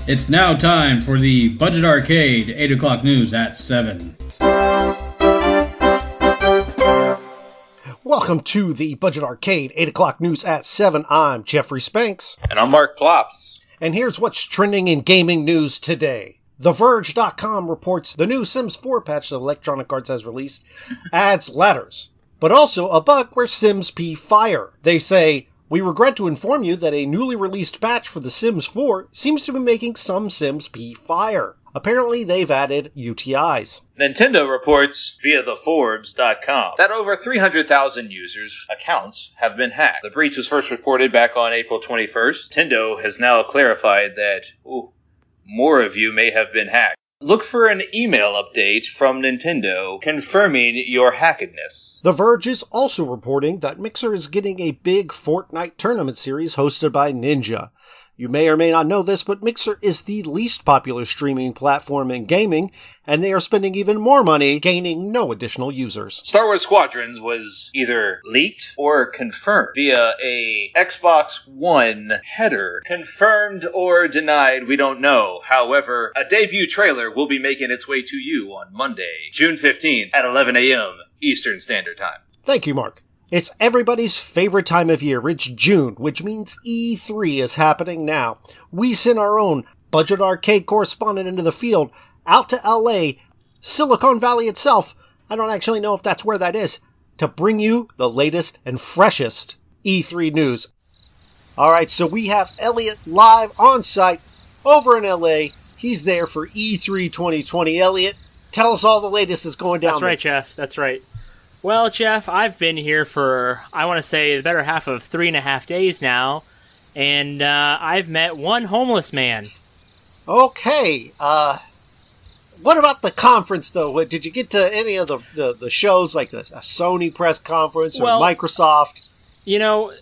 It's now time for the Budget Arcade 8 o'clock news at 7. Welcome to the Budget Arcade 8 o'clock news at 7. I'm Jeffrey Spanks. And I'm Mark Plops. And here's what's trending in gaming news today. TheVerge.com reports the new Sims 4 patch that Electronic Arts has released adds ladders, but also a bug where Sims pee fire. They say, "We regret to inform you that a newly released patch for The Sims 4 seems to be making some Sims pee fire. Apparently, they've added UTIs." Nintendo reports via theforbes.com that over 300,000 users' accounts have been hacked. The breach was first reported back on April 21st. Nintendo has now clarified that, more of you may have been hacked. Look for an email update from Nintendo confirming your hackedness. The Verge is also reporting that Mixer is getting a big Fortnite tournament series hosted by Ninja. You may or may not know this, but Mixer is the least popular streaming platform in gaming, and they are spending even more money gaining no additional users. Star Wars Squadrons was either leaked or confirmed via a Xbox One header. Confirmed or denied, we don't know. However, a debut trailer will be making its way to you on Monday, June 15th at 11 a.m. Eastern Standard Time. Thank you, Mark. It's everybody's favorite time of year. It's June, which means E3 is happening now. We sent our own Budget Arcade correspondent into the field, out to LA, Silicon Valley itself. I don't actually know if that's where that is, to bring you the latest and freshest E3 news. Alright, so we have Elliot live on site over in LA. He's there for E3 2020. Elliot, tell us all the latest that's going down. That's right, Jeff. That's right. Well, Jeff, I've been here for, I want to say, the better half of 3.5 days now, and I've met one homeless man. Okay, what about the conference, though? Did you get to any of the shows, like a Sony press conference or Microsoft? You know,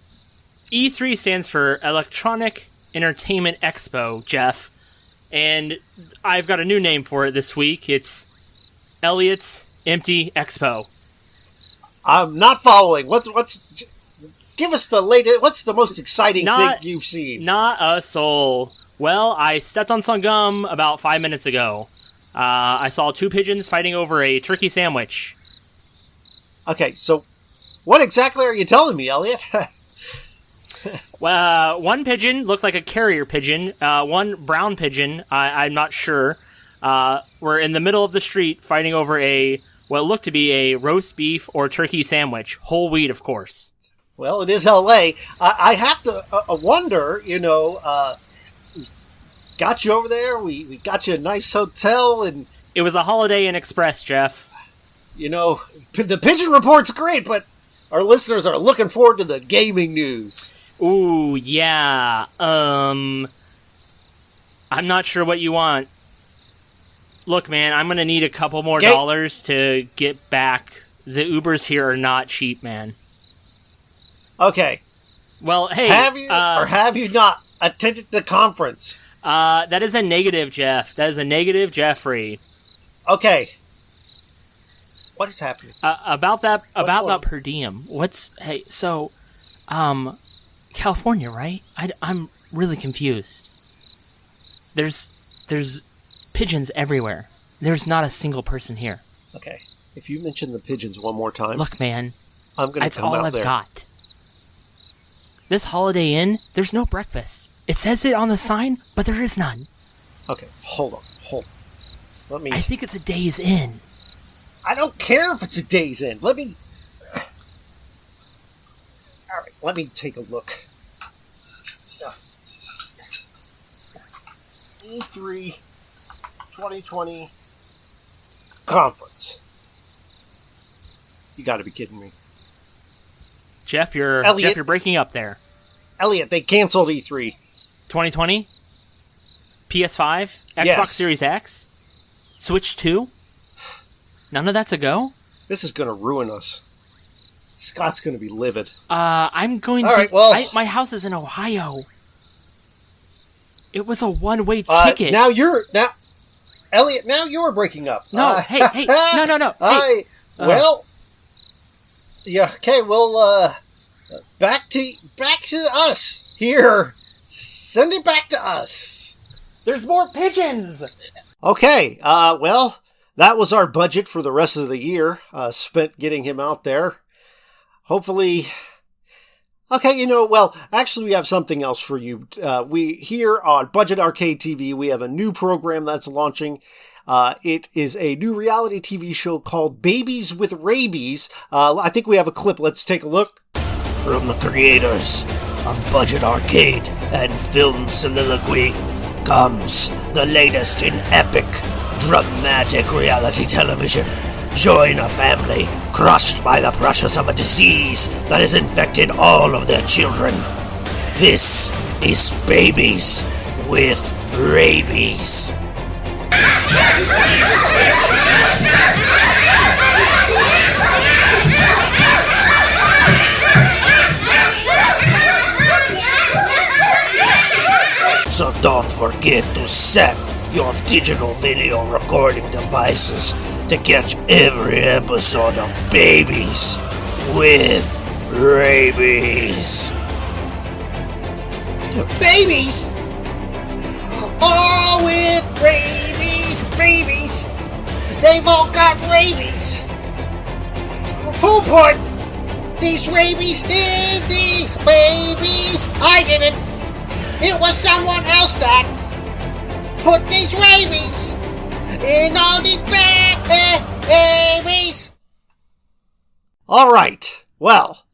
E3 stands for Electronic Entertainment Expo, Jeff, and I've got a new name for it this week. It's Elliot's Empty Expo. I'm not following. Give us the latest. What's the most exciting thing you've seen? Not a soul. Well, I stepped on some gum about 5 minutes ago. I saw two pigeons fighting over a turkey sandwich. Okay, so what exactly are you telling me, Elliot? One pigeon looked like a carrier pigeon. One brown pigeon, I'm not sure, were in the middle of the street fighting over what looked to be a roast beef or turkey sandwich. Whole wheat, of course. Well, it is L.A. I have to wonder, got you over there. We got you a nice hotel. And it was a Holiday Inn Express, Jeff. The pigeon report's great, but our listeners are looking forward to the gaming news. Ooh, yeah. I'm not sure what you want. Look, man, I'm going to need a couple more dollars to get back. The Ubers here are not cheap, man. Okay. Well, hey. Have you or have you not attended the conference? That is a negative, Jeff. That is a negative, Jeffrey. Okay. What is happening? About that per diem. California, right? I'm really confused. There's pigeons everywhere. There's not a single person here. Okay. If you mention the pigeons one more time... Look, man. I'm going to come out there. That's all I've got. This Holiday Inn, there's no breakfast. It says it on the sign, but there is none. Okay, hold on. I think it's a Days Inn. I don't care if it's a Days Inn. Alright, let me take a look. E3 2020 conference. You gotta be kidding me. Jeff, you're breaking up there. Elliot, they canceled E3. 2020? PS5? Xbox Yes. Series X? Switch 2? None of that's a go? This is gonna ruin us. Scott's gonna be livid. I'm going All right, well... my house is in Ohio. It was a one-way ticket. Elliot, now you're breaking up. No, hey, no. Hey. Yeah, okay, well, back to us here. Send it back to us. There's more pigeons! Okay, well, that was our budget for the rest of the year, spent getting him out there. Hopefully... Okay, actually we have something else for you. We here on Budget Arcade TV, we have a new program that's launching. It is a new reality TV show called Babies with Rabies. I think we have a clip. Let's take a look. From the creators of Budget Arcade and Film Soliloquy comes the latest in epic, dramatic reality television. Join a family crushed by the pressures of a disease that has infected all of their children. This is Babies with Rabies. So don't forget to set your digital video recording devices to catch every episode of Babies with Rabies. Babies? All with rabies, babies. They've all got rabies. Who put these rabies in these babies? I didn't. It was someone else that put these rabies in all these babies. All right. Well,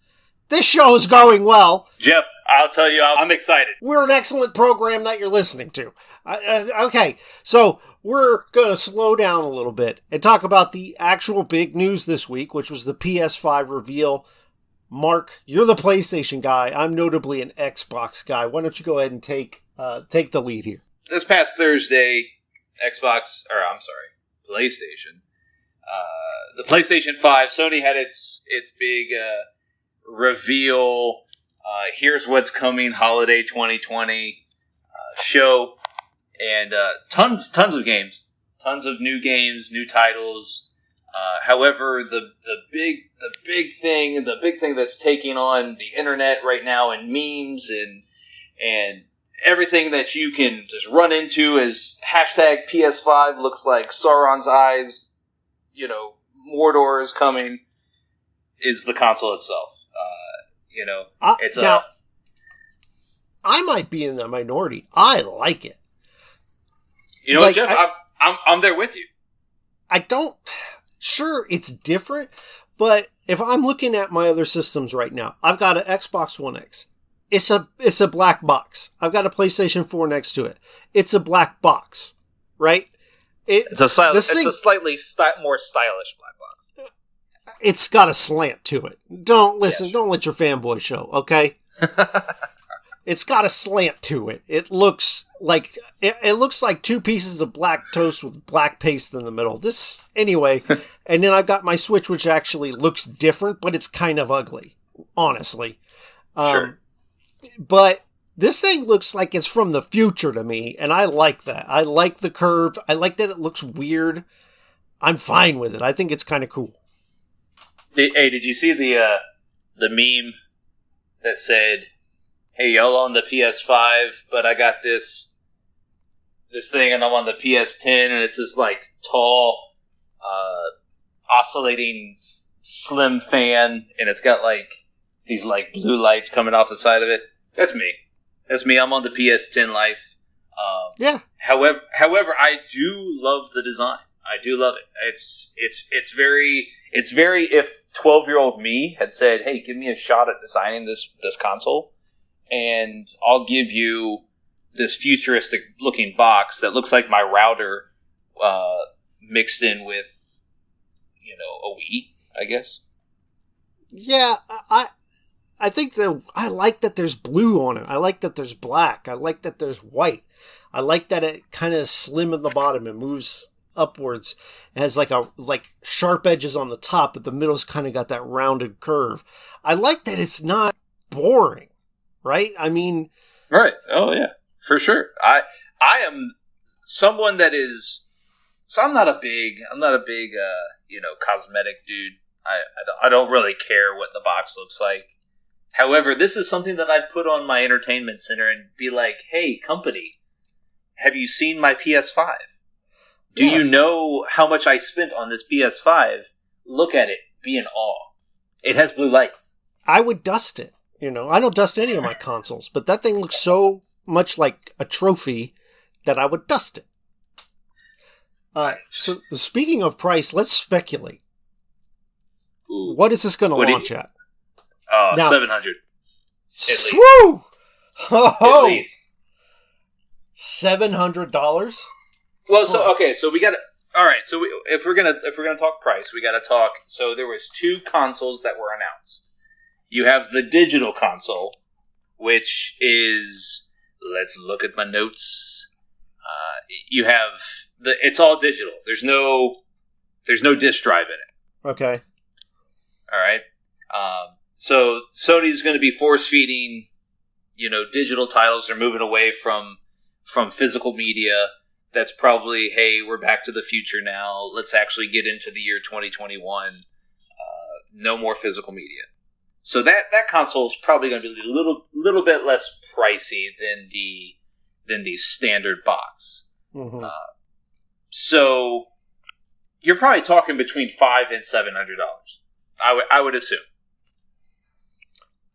this show is going well. Jeff, I'll tell you, I'm excited. We're an excellent program that you're listening to. Okay, so we're going to slow down a little bit and talk about the actual big news this week, which was the PS5 reveal. Mark, you're the PlayStation guy. I'm notably an Xbox guy. Why don't you go ahead and take the lead here? This past Thursday, PlayStation. The PlayStation 5, Sony had its big reveal. Here's what's coming, holiday 2020 show, and tons of games, tons of new games, new titles. However, the big thing that's taking on the internet right now, and memes and everything that you can just run into is hashtag PS5 looks like Sauron's eyes. Mordor is coming. Is the console itself? Now, I might be in the minority. I like it. Jeff, I'm there with you. Sure, it's different, but if I'm looking at my other systems right now, I've got an Xbox One X. It's a black box. I've got a PlayStation 4 next to it. It's a black box, right? It's a slightly more stylish black box. It's got a slant to it. Don't listen. Don't let your fanboy show. Okay. It's got a slant to it. It looks like two pieces of black toast with black paste in the middle. Anyway. And then I've got my Switch, which actually looks different, but it's kind of ugly, honestly. Sure. But this thing looks like it's from the future to me, and I like that. I like the curve. I like that it looks weird. I'm fine with it. I think it's kind of cool. Hey, did you see the meme that said, "Hey, y'all on the PS5, but I got this thing, and I'm on the PS10, and it's this like tall, oscillating slim fan, and it's got like these like blue lights coming off the side of it." That's me. I'm on the PS10 life. Yeah. However, I do love the design. I do love it. It's very. If 12-year-old me had said, "Hey, give me a shot at designing this console, and I'll give you this futuristic-looking box that looks like my router mixed in with, a Wii," I guess. Yeah, I think I like that there's blue on it. I like that there's black. I like that there's white. I like that it kind of slim at the bottom and moves upwards. It has like sharp edges on the top, but the middle's kind of got that rounded curve. I like that it's not boring, right? I mean, right? Oh yeah, for sure. I am someone that is. So I'm not a big cosmetic dude. I don't really care what the box looks like. However, this is something that I'd put on my entertainment center and be like, "Hey, company, have you seen my PS5? Do you know how much I spent on this PS5? Look at it. Be in awe. It has blue lights. I would dust it. You know, I don't dust any of my consoles, but that thing looks so much like a trophy that I would dust it. So speaking of price, let's speculate. Ooh. What is this going to launch at? Now, $700. Woo! At least. $700? Well, so we got to. All right, so if we're gonna talk price, we got to talk. So there was 2 consoles that were announced. You have the digital console, which is, let's look at my notes. You have it's all digital. There's no disk drive in it. Okay. All right. So Sony's going to be force feeding, digital titles. They're moving away from physical media. That's probably, hey, we're back to the future now. Let's actually get into the year 2021. No more physical media. So that console is probably going to be a little bit less pricey than the standard box. Mm-hmm. So you're probably talking between $500 and $700. I would assume.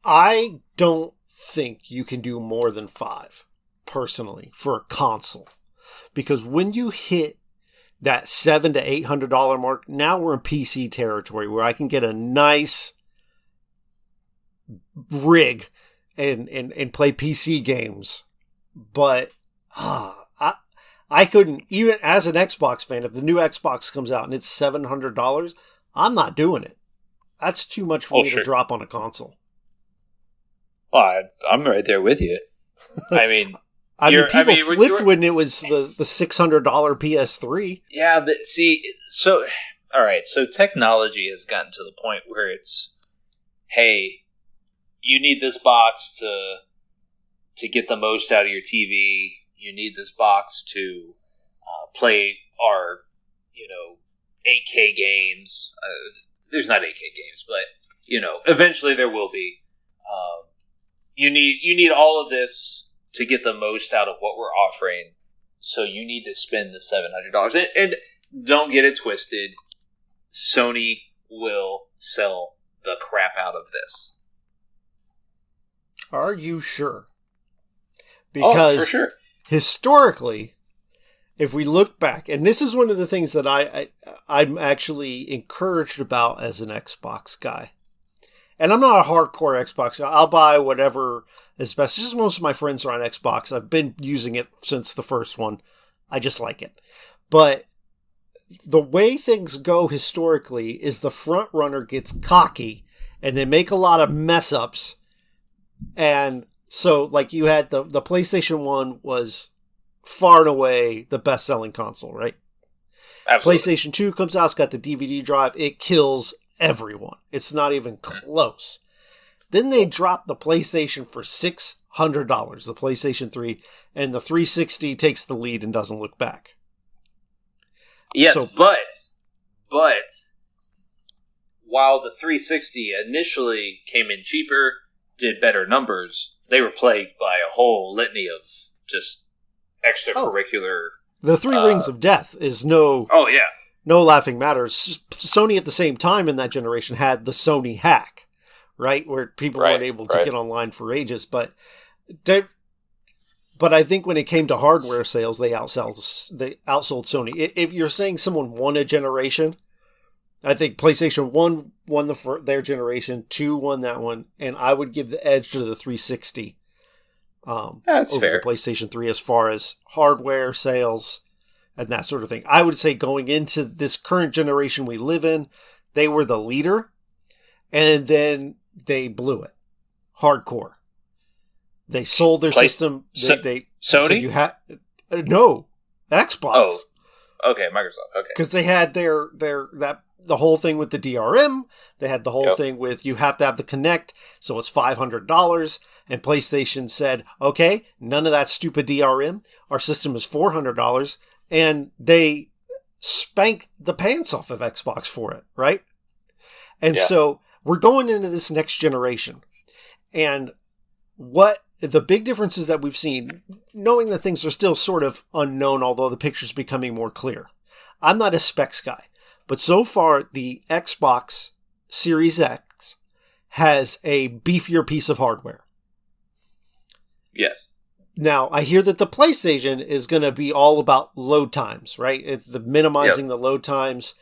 I don't think you can do more than 5, personally, for a console. Because when you hit that $700 to $800 mark, now we're in PC territory where I can get a nice rig and play PC games. But I couldn't, even as an Xbox fan, if the new Xbox comes out and it's $700, I'm not doing it. That's too much for me to drop on a console. Well, I'm right there with you. I mean... people flipped when it was the $600 PS3. Yeah, but see, so all right, so technology has gotten to the point where it's, hey, you need this box to get the most out of your TV. You need this box to play our 8K games. There's not 8K games, but eventually there will be. You need all of this to get the most out of what we're offering, so you need to spend the $700. And don't get it twisted, Sony will sell the crap out of this. Are you sure? Because for sure. Historically, if we look back, and this is one of the things that I'm actually encouraged about as an Xbox guy. And I'm not a hardcore Xbox guy. I'll buy whatever is best. Just most of my friends are on Xbox. I've been using it since the first one. I just like it. But the way things go historically is the front runner gets cocky and they make a lot of mess ups. And so, like, you had the PlayStation 1 was far and away the best selling console, right? Absolutely. PlayStation 2 comes out, it's got the DVD drive. It kills everyone. It's not even close. Then they dropped the PlayStation for $600, the PlayStation 3, and the 360 takes the lead and doesn't look back. Yes, but while the 360 initially came in cheaper, did better numbers, they were plagued by a whole litany of just extracurricular... The Three Rings of Death is no... Oh, yeah. No laughing matters. Sony at the same time in that generation had the Sony hack, right? Where people weren't able to get online for ages. But I think when it came to hardware sales, they outsold Sony. If you're saying someone won a generation, I think PlayStation 1 won their generation, 2 won that one, and I would give the edge to the 360 That's over fair. the PlayStation 3 as far as hardware sales and that sort of thing. I would say going into this current generation we live in, they were the leader, and then they blew it. Hardcore. They sold their system. They Sony? No, Xbox. Oh, okay, Microsoft. Okay, because they had the whole thing with the DRM. They had the whole thing with you have to have the Kinect, so it's $500. And PlayStation said, okay, none of that stupid DRM. Our system is $400. And they spanked the pants off of Xbox for it, right? And so we're going into this next generation. And what the big differences that we've seen, knowing that things are still sort of unknown, although the picture's becoming more clear. I'm not a specs guy, but so far the Xbox Series X has a beefier piece of hardware. Yes. Now, I hear that the PlayStation is going to be all about load times, right? It's the minimizing the load times.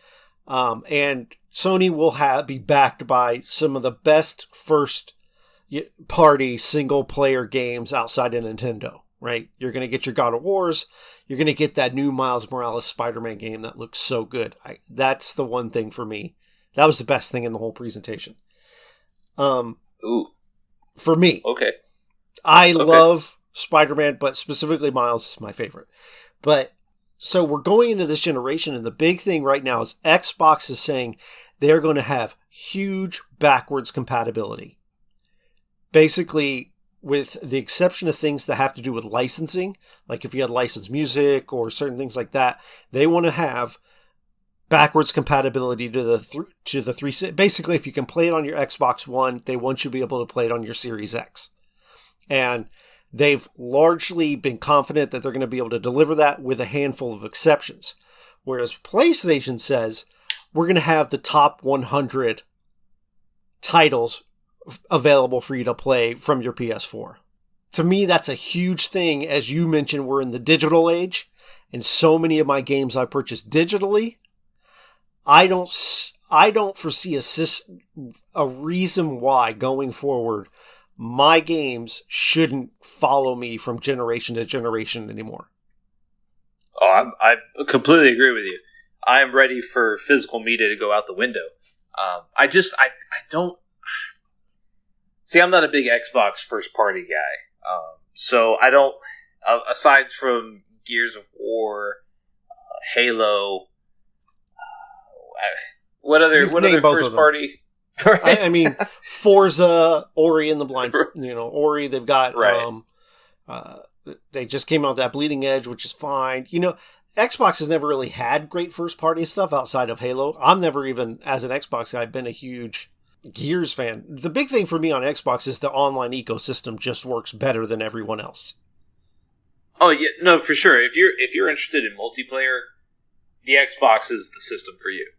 And Sony will be backed by some of the best first-party single-player games outside of Nintendo, right? You're going to get your God of Wars. You're going to get that new Miles Morales Spider-Man game that looks so good. That's the one thing for me. That was the best thing in the whole presentation. Ooh. For me. Okay. I love Spider-Man, but specifically Miles is my favorite. But so we're going into this generation, and the big thing right now is Xbox is saying they're going to have huge backwards compatibility. Basically, with the exception of things that have to do with licensing, like if you had licensed music or certain things like that, they want to have backwards compatibility to the three. Basically, if you can play it on your Xbox One, they want you to be able to play it on your Series X. And they've largely been confident that they're going to be able to deliver that with a handful of exceptions. Whereas PlayStation says, we're going to have the top 100 titles available for you to play from your PS4. To me, that's a huge thing. As you mentioned, we're in the digital age, and so many of my games I purchased digitally. I don't foresee a reason why going forward my games shouldn't follow me from generation to generation anymore. Oh, I completely agree with you. I am ready for physical media to go out the window. I don't... See, I'm not a big Xbox first-party guy. So I don't... aside from Gears of War, Halo... what other first-party... Right. I mean, Forza, Ori and the Blind, Ori, they've got, they just came out with that Bleeding Edge, which is fine. Xbox has never really had great first party stuff outside of Halo. I'm never even, as an Xbox guy, been a huge Gears fan. The big thing for me on Xbox is the online ecosystem just works better than everyone else. Oh yeah, no, for sure. If you're interested in multiplayer, the Xbox is the system for you.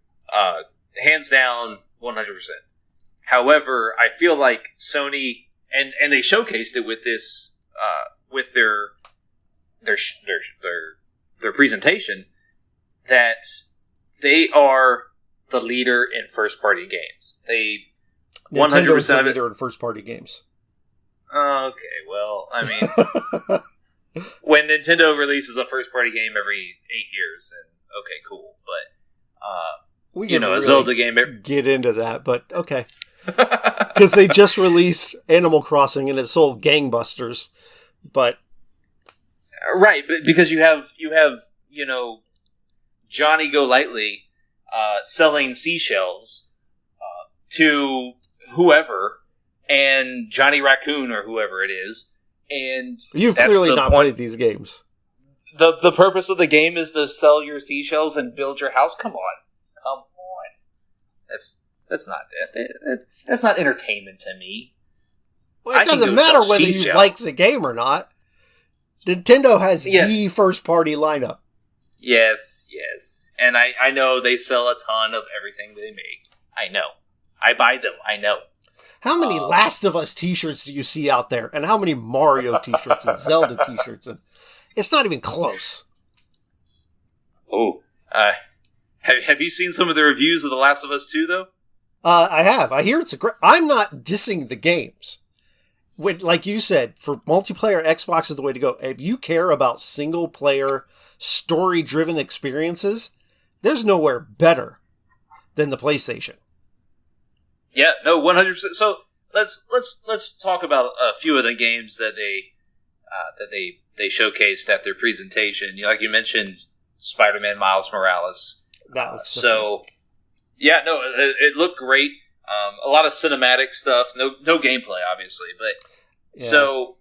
Hands down, 100%. However, I feel like Sony and they showcased it with this with their presentation that they are the leader in first party games. They 100% the leader in first party games. Okay, well, I mean, when Nintendo releases a first party game every 8 years, then okay, cool. But we can a Zelda game. Get into that, but okay. Because they just released Animal Crossing and it sold gangbusters, but right, but because you have Johnny Go Lightly selling seashells to whoever, and Johnny Raccoon or whoever it is, and you've clearly not played these games. The purpose of the game is to sell your seashells and build your house. Come on. That's not entertainment to me. Well, it doesn't matter whether you like the game or not. Nintendo has the first-party lineup. Yes. And I know they sell a ton of everything they make. I know. I buy them. I know. How many Last of Us t-shirts do you see out there? And how many Mario t-shirts and Zelda t-shirts? And it's not even close. Oh. Have you seen some of the reviews of The Last of Us 2, though? I have. I hear it's a great... I'm not dissing the games. Like you said, for multiplayer, Xbox is the way to go. If you care about single-player, story-driven experiences, there's nowhere better than the PlayStation. Yeah, no, 100%. So let's talk about a few of the games that they showcased at their presentation. Like you mentioned, Spider-Man Miles Morales. That looks yeah, no, it looked great. A lot of cinematic stuff. No gameplay, obviously, but yeah. So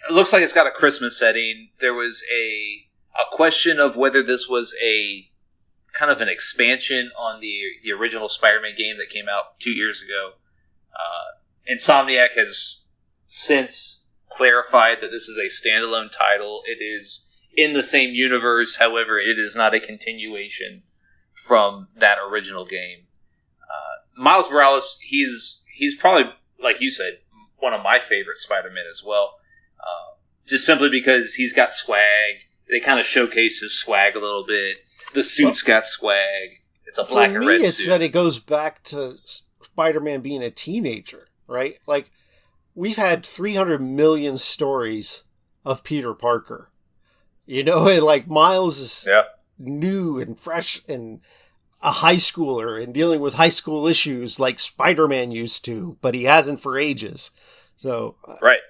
it looks like it's got a Christmas setting. There was a question of whether this was a kind of an expansion on the original Spider-Man game that came out 2 years ago. Insomniac has since clarified that this is a standalone title. It is in the same universe, however, it is not a continuation from that original game. Miles Morales, he's probably, like you said, one of my favorite Spider-Man as well. Just simply because he's got swag. They kind of showcase his swag a little bit. The suit's got swag. It's a black and red suit. It's that it goes back to Spider-Man being a teenager, right? Like, we've had 300 million stories of Peter Parker. You know, and like Miles is new and fresh and a high schooler and dealing with high school issues like Spider-Man used to, but he hasn't for ages. So right.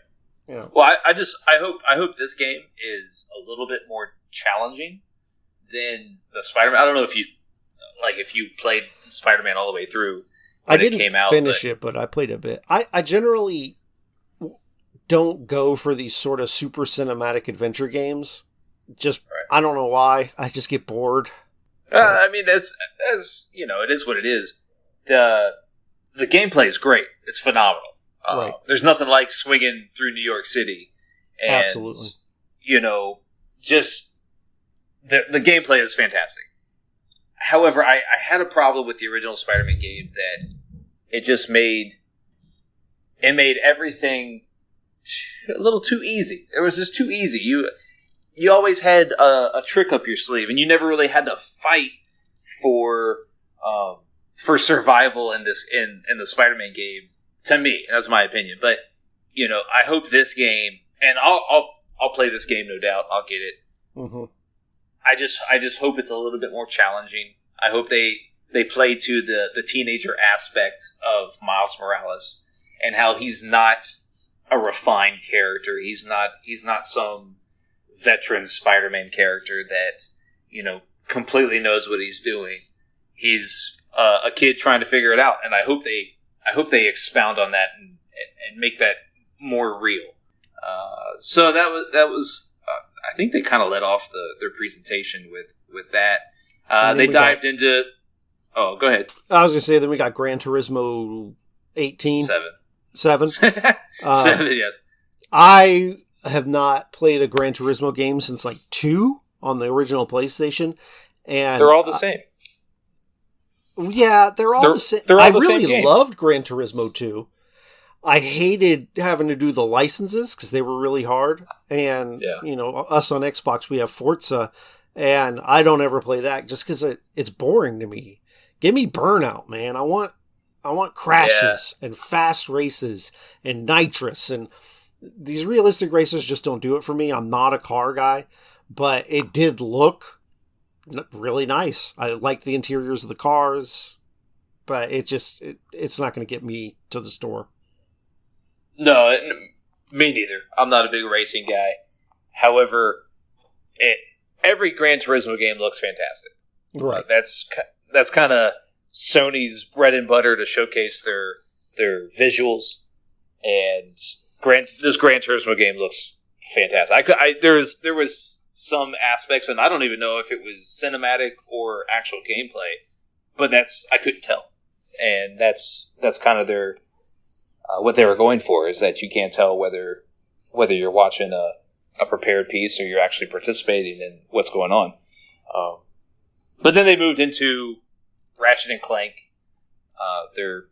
Yeah. Well, I hope this game is a little bit more challenging than the Spider-Man. I don't know if you played Spider-Man all the way through. I didn't finish it, but I played a bit. I generally don't go for these sort of super cinematic adventure games. Just I don't know why. I just get bored. I mean, that's you know, it is what it is. The gameplay is great. It's phenomenal. Right. There's nothing like swinging through New York City. And, absolutely. You know, just the gameplay is fantastic. However, I had a problem with the original Spider-Man game that it just made everything a little too easy. It was just too easy. You always had a trick up your sleeve, and you never really had to fight for survival in the Spider-Man game. To me, that's my opinion. But you know, I hope this game, and I'll play this game, no doubt. I'll get it. Mm-hmm. I just hope it's a little bit more challenging. I hope they play to the teenager aspect of Miles Morales and how he's not a refined character. He's not some veteran Spider-Man character that, you know, completely knows what he's doing. He's a kid trying to figure it out, and I hope they expound on that and make that more real. So that was I think they kind of led off their presentation with that. They dived into. Oh, go ahead. I was going to say, then we got Gran Turismo 18. 7. 7, yes. I have not played a Gran Turismo game since like 2 on the original PlayStation. And they're all the same. Yeah, they're all the same. I really loved Gran Turismo 2. I hated having to do the licenses because they were really hard. And, you know, us on Xbox, we have Forza, and I don't ever play that just because it's boring to me. Give me Burnout, man. I want crashes and fast races and nitrous. And these realistic races just don't do it for me. I'm not a car guy, but it did look really nice. I like the interiors of the cars, but it's not going to get me to the store. No, me neither. I'm not a big racing guy. However, every Gran Turismo game looks fantastic. Right. That's kind of Sony's bread and butter to showcase their visuals, and this Gran Turismo game looks fantastic. There was some aspects, and I don't even know if it was cinematic or actual gameplay, but I couldn't tell, and that's kind of their what they were going for, is that you can't tell whether you're watching a prepared piece or you're actually participating in what's going on. But then they moved into Ratchet and Clank, their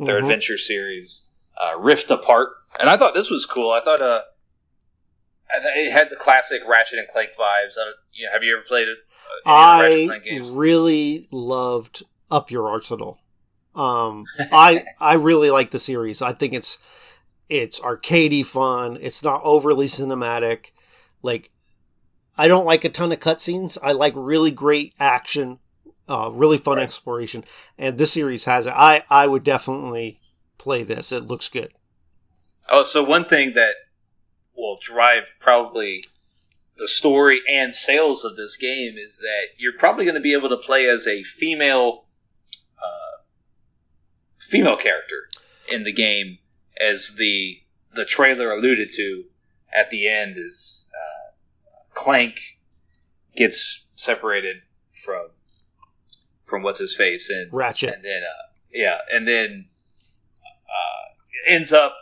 adventure series, Rift Apart, and I thought this was cool. I thought it had the classic Ratchet and Clank vibes. Have you ever played it? Ratchet and Clank games? Really loved Up Your Arsenal. I really like the series. I think it's arcadey fun. It's not overly cinematic. Like, I don't like a ton of cutscenes. I like really great action, really fun exploration. And this series has it. I would definitely play this. It looks good. Oh, so one thing that will drive probably the story and sales of this game is that you're probably going to be able to play as a female character in the game, as the trailer alluded to at the end, is Clank gets separated from what's his face and Ratchet, and then ends up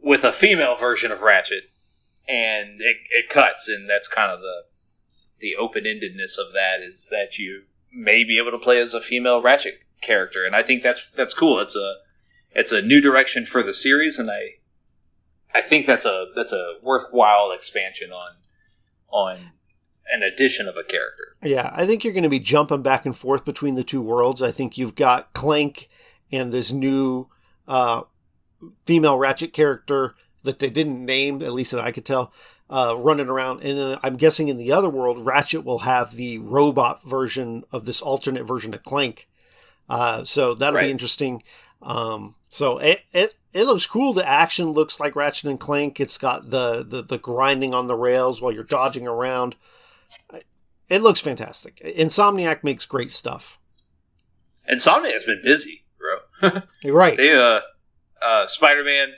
with a female version of Ratchet, and it cuts, and that's kind of the open-endedness of that, is that you may be able to play as a female Ratchet character, and I think that's cool. It's a new direction for the series, and I think that's a worthwhile expansion on an addition of a character. Yeah, I think you're going to be jumping back and forth between the two worlds. I think you've got Clank and this new female Ratchet character that they didn't name, at least that I could tell, running around. And then I'm guessing in the other world, Ratchet will have the robot version of this alternate version of Clank. So that'll be interesting. So it looks cool. The action looks like Ratchet and Clank. It's got the grinding on the rails while you're dodging around. It looks fantastic. Insomniac makes great stuff. Insomniac's been busy, bro. You're right. They Spider-Man,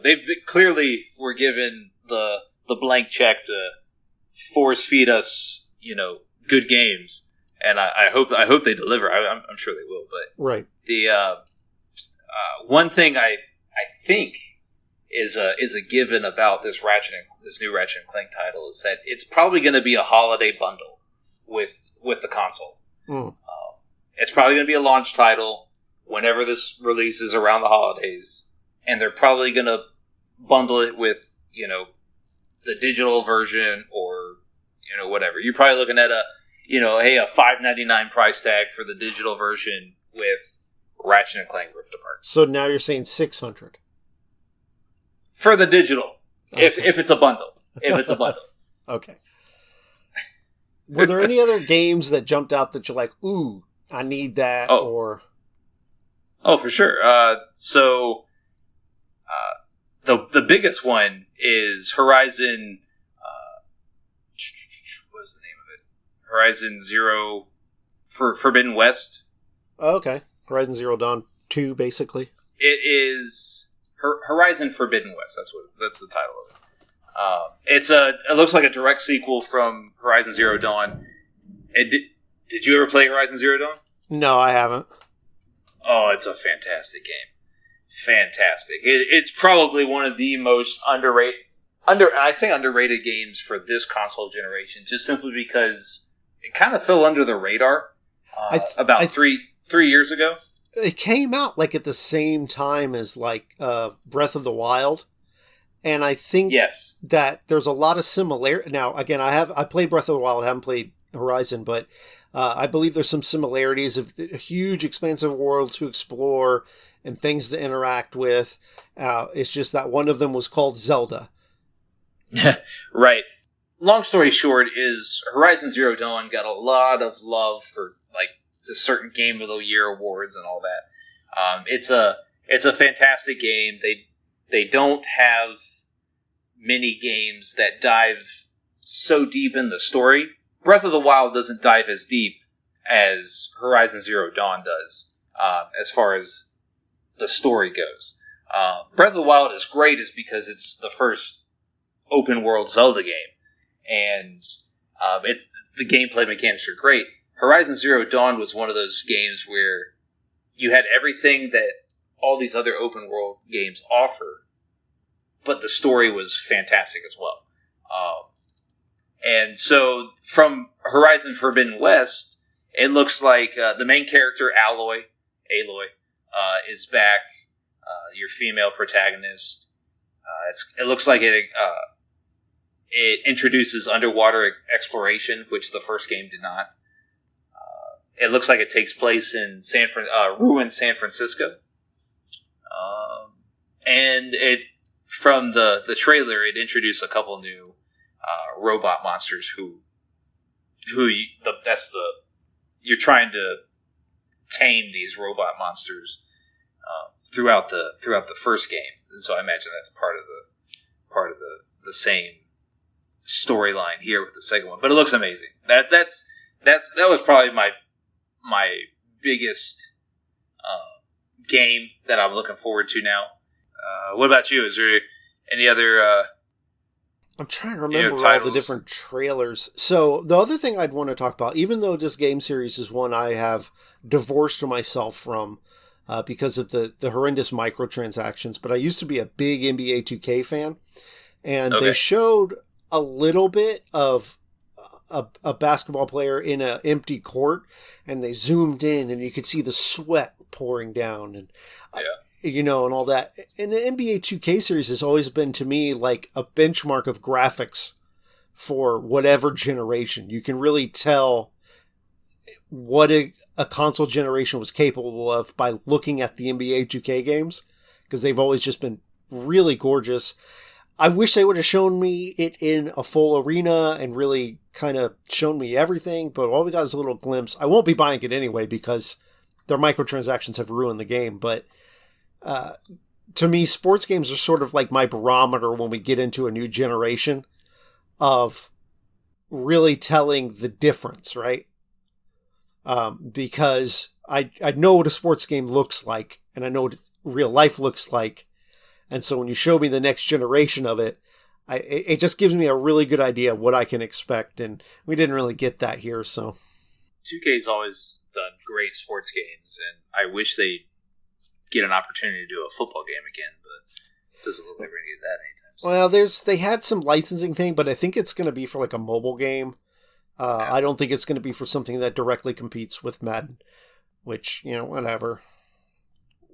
they clearly were given the blank check to force feed us, good games, and I hope they deliver. I'm sure they will. But right, the one thing I think is a given about this new Ratchet and Clank title is that it's probably going to be a holiday bundle with the console. It's probably going to be a launch title whenever this releases around the holidays, and they're probably going to bundle it with the digital version or whatever. You're probably looking at a $5.99 price tag for the digital version with Ratchet and Clank Rift Apart. So now you're saying $600 for the digital, okay. if it's a bundle. If it's a bundle. Okay. Were there any other games that jumped out that you're like, ooh, I need that? Oh, for sure. The biggest one is Horizon. What was the name of it? Horizon Zero for Forbidden West. Oh, okay. Horizon Zero Dawn 2, basically. It is Horizon Forbidden West. That's the title of it. It looks like a direct sequel from Horizon Zero Dawn. Did you ever play Horizon Zero Dawn? No, I haven't. Oh, it's a fantastic game. Fantastic. It's probably one of the most underrated games for this console generation, just simply because it kind of fell under the radar about 3 years ago. It came out like at the same time as like Breath of the Wild, and I think that there's a lot of similarity. Now, again, I played Breath of the Wild, I haven't played Horizon, but I believe there's some similarities of a huge, expansive world to explore and things to interact with. It's just that one of them was called Zelda. Right. Long story short is Horizon Zero Dawn got a lot of love for like the certain Game of the Year awards and all that. It's a fantastic game. They don't have many games that dive so deep in the story. Breath of the Wild doesn't dive as deep as Horizon Zero Dawn does, as far as the story goes. Breath of the Wild is great is because it's the first open world Zelda game, and the gameplay mechanics are great. Horizon Zero Dawn was one of those games where you had everything that all these other open world games offer, but the story was fantastic as well. And so from Horizon Forbidden West, it looks like the main character, Aloy, is back. Your female protagonist. It looks like it introduces underwater exploration, which the first game did not. It looks like it takes place in ruined San Francisco. And from the trailer, it introduced a couple new robot monsters you're trying to tame these robot monsters throughout the first game, and so I imagine that's part of the same storyline here with the second one. But it looks amazing. That was probably my biggest game that I'm looking forward to now. What about you? Is there any other? I'm trying to remember all the different trailers. So the other thing I'd want to talk about, even though this game series is one I have divorced myself from, because of the horrendous microtransactions. But I used to be a big NBA 2K fan, and they showed a little bit of a basketball player in an empty court, and they zoomed in, and you could see the sweat pouring down, and and all that. And the NBA 2K series has always been to me like a benchmark of graphics for whatever generation. You can really tell what a console generation was capable of by looking at the NBA 2K games, because they've always just been really gorgeous. I wish they would have shown me it in a full arena and really kind of shown me everything, but all we got is a little glimpse. I won't be buying it anyway because their microtransactions have ruined the game, but to me, sports games are sort of like my barometer when we get into a new generation of really telling the difference, right? Because I know what a sports game looks like, and I know what real life looks like. And so when you show me the next generation of it, it just gives me a really good idea of what I can expect. And we didn't really get that here, so. 2K's always done great sports games, and I wish they'd get an opportunity to do a football game again, but it doesn't look like we're going to get that anytime soon. Well, they had some licensing thing, but I think it's going to be for like a mobile game. I don't think it's going to be for something that directly competes with Madden, which, whatever.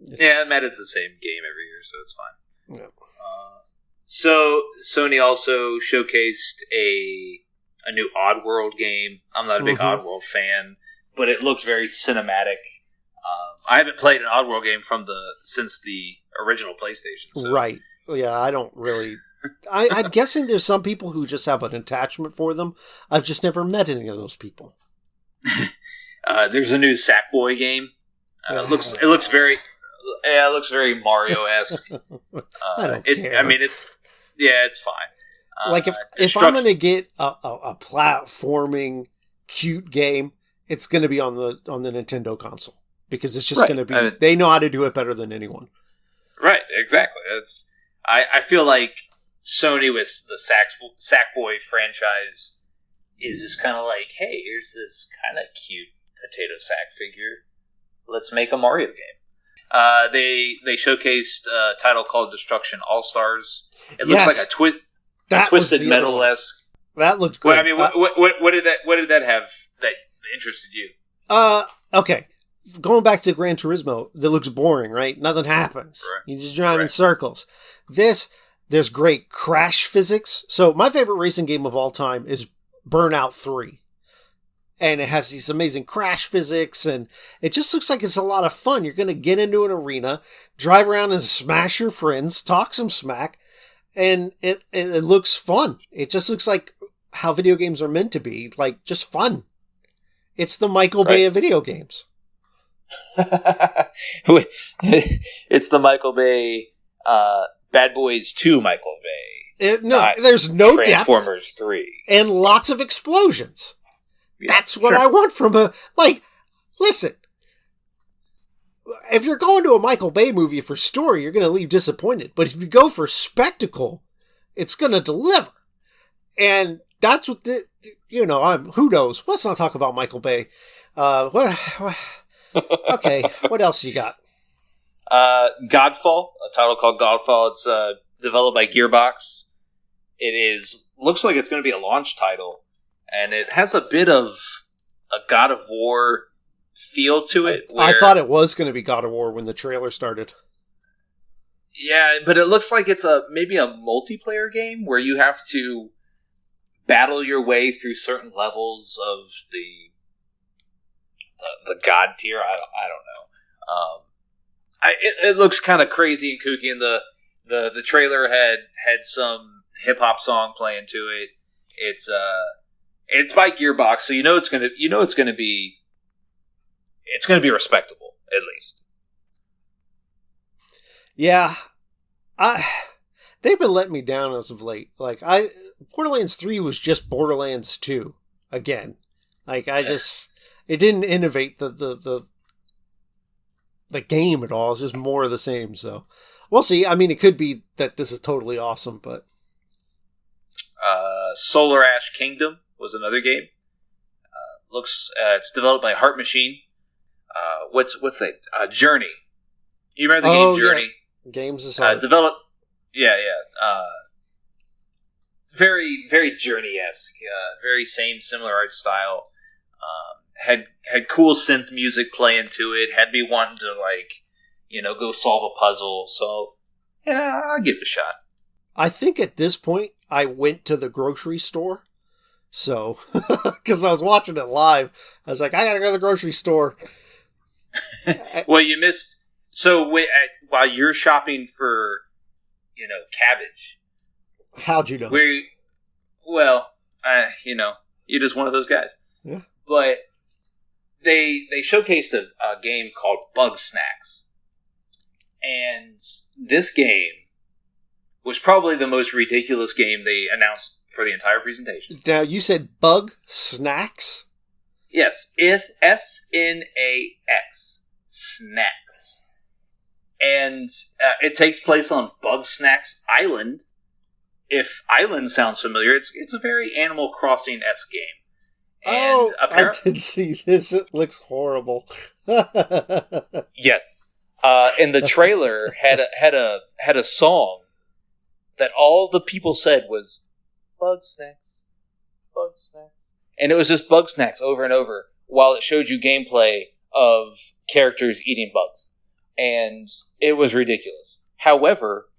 Yeah, Madden's the same game every year, so it's fine. Yeah. So Sony also showcased a new Oddworld game. I'm not a big Oddworld fan, but it looked very cinematic. I haven't played an Oddworld game since the original PlayStation. So. Right. Yeah, I don't really. I'm guessing there's some people who just have an attachment for them. I've just never met any of those people. There's a new Sackboy game. It looks very Mario-esque. I don't care. I mean, it's fine. Like if I'm going to get a platforming cute game, it's going to be on the Nintendo console, because it's just going to be. They know how to do it better than anyone. Right. Exactly. I feel like Sony with the Sackboy franchise is just kind of like, hey, here's this kind of cute potato sack figure. Let's make a Mario game. They showcased a title called Destruction All-Stars. It looks like a Twisted Metal-esque. That looked great. Well, I mean, what did that have that interested you? Okay. Going back to Gran Turismo, that looks boring, right? Nothing happens. Right. You just drive in circles. There's great crash physics. So my favorite racing game of all time is Burnout 3. And it has these amazing crash physics, and it just looks like it's a lot of fun. You're going to get into an arena, drive around and smash your friends, talk some smack, and it looks fun. It just looks like how video games are meant to be, like just fun. It's the Michael Bay of video games. It's the Michael Bay Bad Boys 2 Michael Bay. There's no Transformers depth 3. and lots of explosions. Yeah, that's what I want from listen, if you're going to a Michael Bay movie for story, you're going to leave disappointed. But if you go for spectacle, it's going to deliver. And that's what who knows? Let's not talk about Michael Bay. Okay, what else you got? Godfall, a title called Godfall. It's developed by Gearbox. Looks like it's going to be a launch title. And it has a bit of a God of War feel to it. I thought it was going to be God of War when the trailer started. Yeah, but it looks like it's maybe a multiplayer game where you have to battle your way through certain levels of the God tier. I don't know. It looks kind of crazy and kooky, and the trailer had some hip hop song playing to it. It's by Gearbox, so it's gonna be respectable, at least. Yeah, they've been letting me down as of late. Borderlands 3 was just Borderlands 2 again. It didn't innovate the game at all. It's just more of the same. So we'll see. I mean, it could be that this is totally awesome, but Solar Ash Kingdom was another game. It's developed by Heart Machine. What's that? Journey. You remember the game Journey? Yeah. Games is hard. Developed. Yeah. Very, very Journey-esque. Very similar art style. Had cool synth music playing to it. Had me wanting to go solve a puzzle. So yeah, I'll give it a shot. I think at this point I went to the grocery store. So, because I was watching it live, I was like, I gotta go to the grocery store. Well, you missed. So while you're shopping for, cabbage. How'd you know? You're just one of those guys. Yeah. But they showcased a game called Bug Snacks. And this game was probably the most ridiculous game they announced for the entire presentation. Now, you said Bug Snacks? Yes, it's SNAX. Snacks. And it takes place on Bug Snacks Island. If Island sounds familiar, it's a very Animal Crossing-esque game. And I did see this. It looks horrible. Yes. And the trailer had a song that all the people said was Bug Snacks, Bug Snacks. And it was just Bug Snacks over and over while it showed you gameplay of characters eating bugs. And it was ridiculous. However,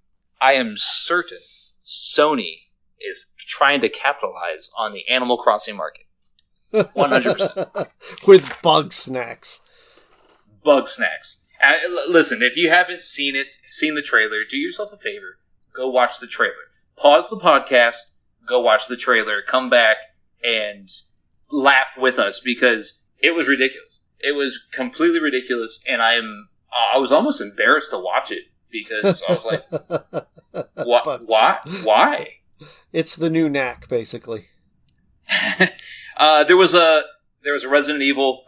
I am certain Sony is trying to capitalize on the Animal Crossing market. 100%. With Bug Snacks. Bug Snacks. Listen, if you haven't seen the trailer, do yourself a favor. Go watch the trailer. Pause the podcast. Go watch the trailer. Come back and laugh with us because it was ridiculous. It was completely ridiculous, and I was almost embarrassed to watch it because I was like, "What? Why?" It's the new knack, basically. There was a new Resident Evil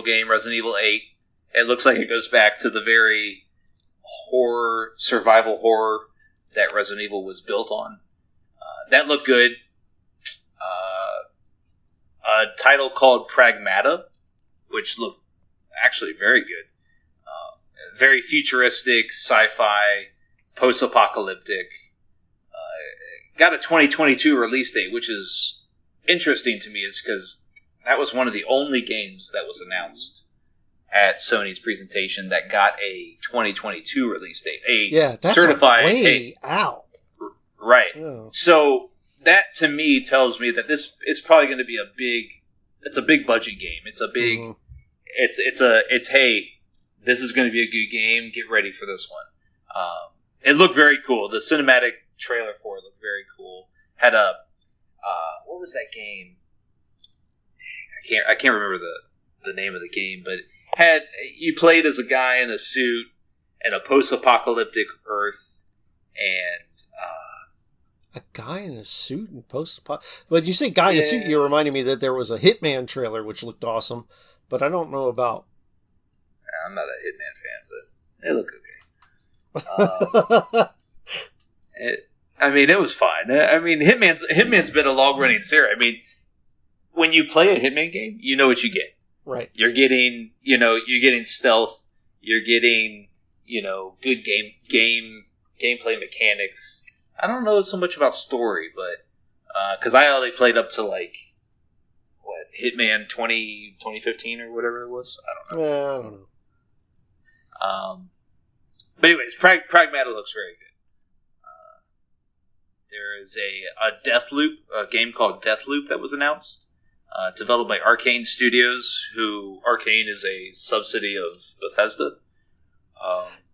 game, Resident Evil 8. It looks like it goes back to the very survival horror that Resident Evil was built on. That looked good. A title called Pragmata, which looked actually very good. Very futuristic, sci-fi, post-apocalyptic. Got a 2022 release date, which is interesting to me, is because that was one of the only games that was announced at Sony's presentation that got a 2022 release date. That's certified way out. Right. Oh. So that to me tells me that this is probably going to be a big budget game. It's a big, hey, this is going to be a good game. Get ready for this one. It looked very cool. The cinematic trailer for it looked very cool. Had a, what was that game? Dang, I can't remember the name of the game, but you played as a guy in a suit in a post-apocalyptic Earth, and a guy in a suit and post-apocalyptic. When you say guy in a suit, you reminded me that there was a Hitman trailer which looked awesome, but I don't know about. I'm not a Hitman fan, but it looked okay. It was fine. Hitman's been a long-running series. When you play a Hitman game, you know what you get. Right. You're getting stealth. You're getting, good gameplay mechanics. I don't know so much about story, but because I only played up to Hitman 2015 or whatever it was. I don't know. I don't know. But anyways, Pragmata looks very good. There is a game called Deathloop that was announced, developed by Arcane Studios, who Arcane is a subsidy of Bethesda.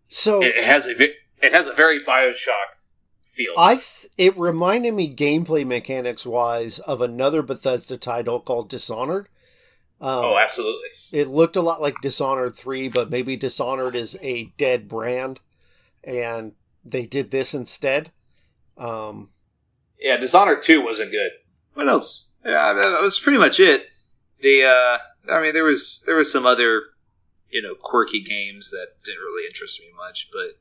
So it has a very BioShock feel. It reminded me gameplay mechanics wise of another Bethesda title called Dishonored. Absolutely. It looked a lot like Dishonored 3, but maybe Dishonored is a dead brand, and they did this instead. Dishonored 2 wasn't good. What else? Yeah, that was pretty much it. There was some other, quirky games that didn't really interest me much, but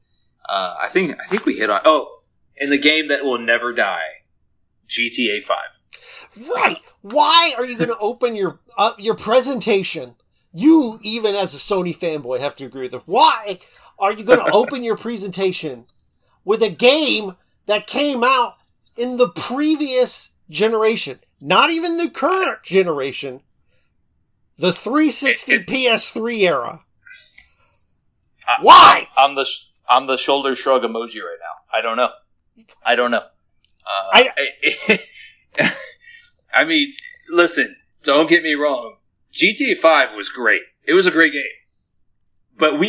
I think we hit on. And the game that will never die, GTA 5. Right. Why are you going to open your presentation? You, even as a Sony fanboy, have to agree with it. Why are you going to open your presentation with a game that came out in the previous generation, not even the current generation, the 360 PS3 era? Why? I'm the shoulder shrug emoji right now. I don't know. I mean, listen, don't get me wrong. GTA 5 was great. It was a great game. But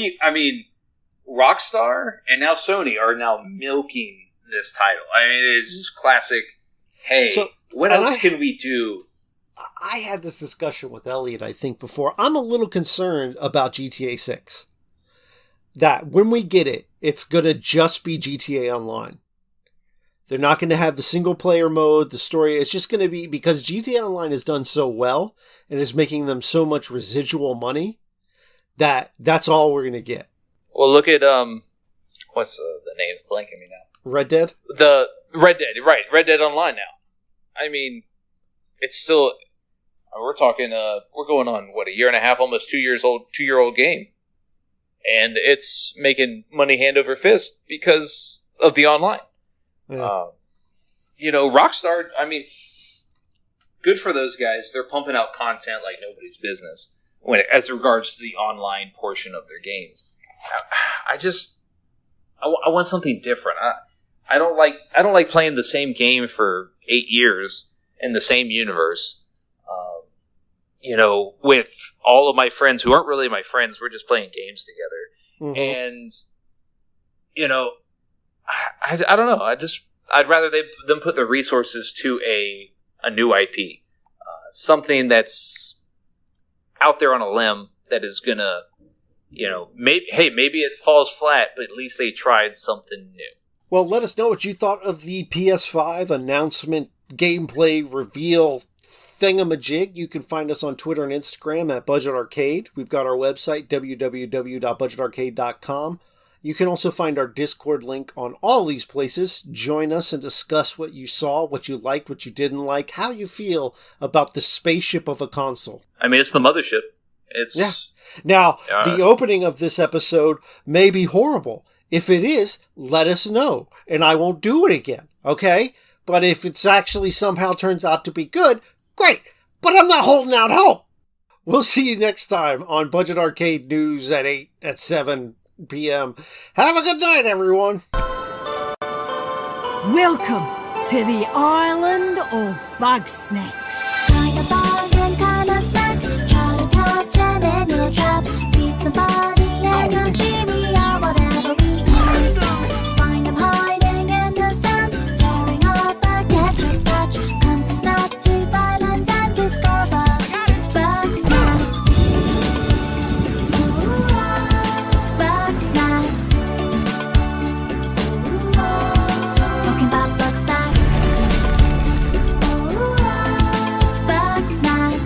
Rockstar and now Sony are now milking this title. I mean, it's just classic, hey, what else can we do? I had this discussion with Elliot, I think, before. I'm a little concerned about GTA 6. That when we get it, it's going to just be GTA Online. They're not going to have the single-player mode, the story. It's just going to be, because GTA Online has done so well and is making them so much residual money, that's all we're going to get. Well, look at, what's the name? It's blanking me now. Red Dead? The Red Dead, right. Red Dead Online now. I mean, it's still, we're talking, we're going on, a year and a half, almost 2-year-old game. And it's making money hand over fist because of the online. Yeah. Rockstar, I mean, good for those guys. They're pumping out content like nobody's business as regards to the online portion of their games. I want something different. I don't like playing the same game for 8 years in the same universe. With all of my friends who aren't really my friends, we're just playing games together. Mm-hmm. And, I don't know. I'd rather them put the resources to a new IP. Something that's out there on a limb that is gonna, maybe it falls flat, but at least they tried something new. Well, let us know what you thought of the PS5 announcement gameplay reveal thingamajig. You can find us on Twitter and Instagram at Budget Arcade. We've got our website, www.budgetarcade.com. You can also find our Discord link on all these places. Join us and discuss what you saw, what you liked, what you didn't like, how you feel about the spaceship of a console. I mean, it's the mothership. Yeah. Now, the opening of this episode may be horrible. If it is, let us know, and I won't do it again, okay? But if it's actually somehow turns out to be good, great. But I'm not holding out hope. We'll see you next time on Budget Arcade News at 7 p.m. Have a good night, everyone. Welcome to the island of bug snacks. Find a bargain kind of snack. Try to catch it in your trap. Feed somebody and you'll see we are whatever we eat. Find them hiding in the sand, tearing up a ketchup patch. Come to snack to violent and discover it's bug snacks. It's bug snacks. Talking about bug snacks. It's bug snacks.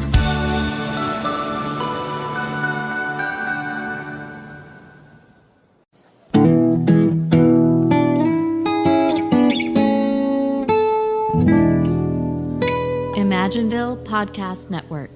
Imagineville Podcast Network.